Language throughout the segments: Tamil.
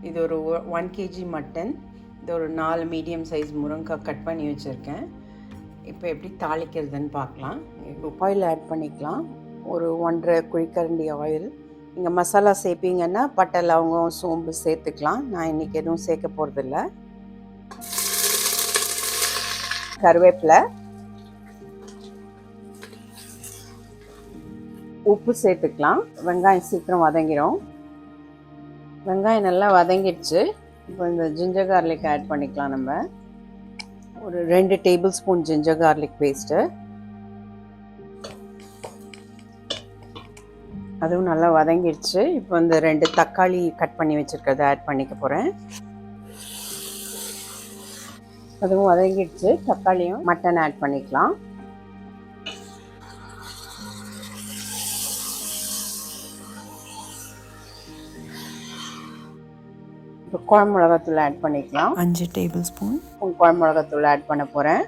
இது ஒரு 1 kg மட்டன். இது ஒரு 4 மீடியம் சைஸ் முருங்கைக்காய் கட் பண்ணி வச்சுருக்கேன். இப்போ எப்படி தாளிக்கிறதுன்னு பார்க்கலாம். ஆயில் ஆட் பண்ணிக்கலாம். ஒரு 1.5 குழிக்கரண்டி ஆயில். நீங்கள் மசாலா சேர்ப்பீங்கன்னா பட்டை, லவங்கம், சோம்பு சேர்த்துக்கலாம். நான் இன்றைக்கி எதுவும் சேர்க்க போகிறதில்ல. கருவேப்பிலை, உப்பு சேர்த்துக்கலாம். வெங்காயம் சீக்கிரம் வதங்கிடும். வெங்காயம் நல்லா வதங்கிடுச்சு. இப்போ இந்த ஜிஞ்சர் கார்லிக் ஆட் பண்ணிக்கலாம். நம்ம ஒரு 2 table spoon ginger garlic paste, அதுவும் நல்லா வதங்கிடுச்சு. இப்போ இந்த 2 தக்காளி கட் பண்ணி வச்சுருக்கிறத ஆட் பண்ணிக்க போகிறேன். அதுவும் வதங்கிடுச்சு. தக்காளியும் மட்டன் ஆட் பண்ணிக்கலாம். இப்போ குழம்பு மிளகாத்தூள் ஆட் பண்ணிக்கலாம். 5 டேபிள் ஸ்பூன் குழம்பு மிளகாத்தூள் ஆட் பண்ண போகிறேன்.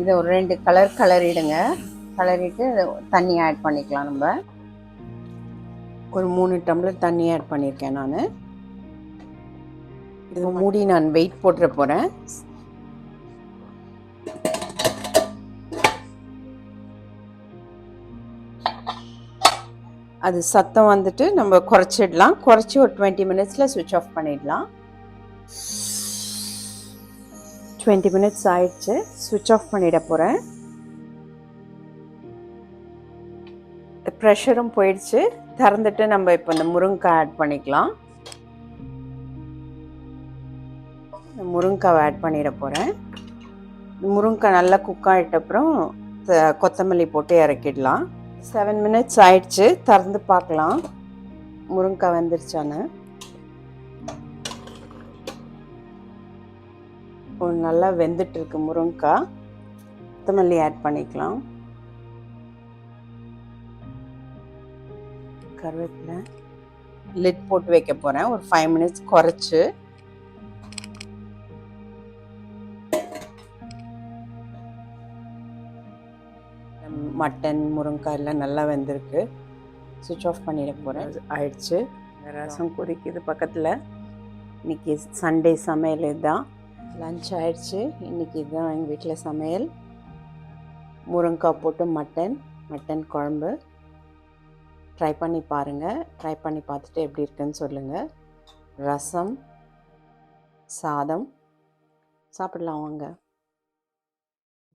இதை ஒரு 2 கலரிடுங்க. கலரிட்டு தண்ணி ஆட் பண்ணிக்கலாம். நம்ம ஒரு 3 டம்ளர் தண்ணி ஆட் பண்ணியிருக்கேன். நான் இது மூடி நான் வெயிட் போட்டுற போகிறேன். அது சத்தம் வந்துட்டு நம்ம குறைச்சிடலாம். குறைச்சி ஒரு 20 மினிட்ஸில் சுவிட்ச் ஆஃப் பண்ணிடலாம். 20 மினிட்ஸ் ஆயிடுச்சு. சுவிட்ச் ஆஃப் பண்ணிட போகிறேன். ப்ரெஷரும் போயிடுச்சு. திறந்துட்டு நம்ம இப்போ இந்த முருங்கைக்காய் ஆட் பண்ணிக்கலாம். முருங்கைக்காவை ஆட் பண்ணிட போகிறேன். முருங்கைக்காய் நல்லா குக் ஆகிட்டப்புறம் கொத்தமல்லி போட்டு இறக்கிடலாம். 7 மினிட்ஸ் ஆயிடுச்சு. திறந்து பார்க்கலாம் முருங்கைக்காய் வெந்துருச்சான்னு. நல்லா வெந்துட்டுருக்கு முருங்கைக்காய். கொத்தமல்லி ஆட் பண்ணிக்கலாம். கருவேப்பிலை. லிட் போட்டு வைக்க போகிறேன் ஒரு 5 மினிட்ஸ் குறைச்சி. மட்டன், முருங்கைக்காய் எல்லாம் நல்லா வெந்திருக்கு. சுவிட்ச் ஆஃப் பண்ணிட போகிறேன். ஆயிடுச்சு. ரசம் கொதிக்குது பக்கத்தில். இன்றைக்கி சண்டே சமையல் இதுதான். லன்ச் ஆயிடுச்சு. இன்றைக்கி இதுதான் எங்கள் வீட்டில் சமையல். முருங்கைக்காய் போட்டு மட்டன் குழம்பு. ட்ரை பண்ணி பாருங்கள். ட்ரை பண்ணி பார்த்துட்டு எப்படி இருக்குன்னு சொல்லுங்கள். ரசம், சாதம் சாப்பிடலாம் வாங்க.